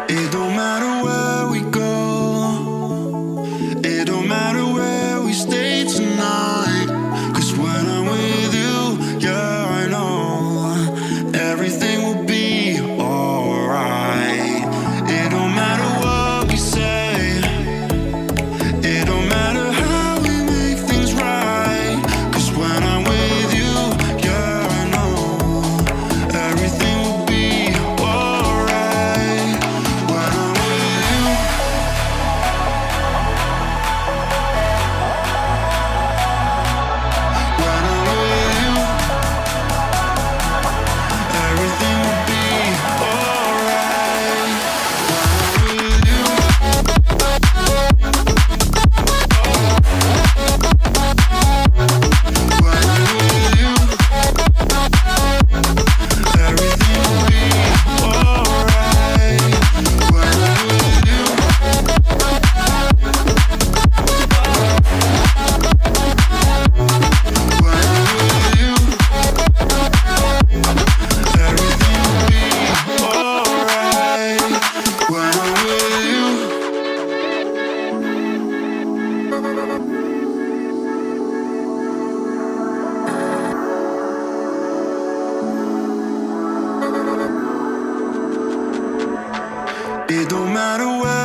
It don't matter where we go, it don't matter where we stay tonight. 'Cause when I'm with you, yeah, I know everything will be alright. It don't matter what we say, it don't matter how we make things right. 'Cause when I'm with you, yeah, I know everything will be alright. When I'm with you, when I'm with you, everything will be alright. When I'm with you, when I'm with you, everything will be alright. When I'm with you, when I'm with you, everything will be alright. When I'm with you. It don't matter where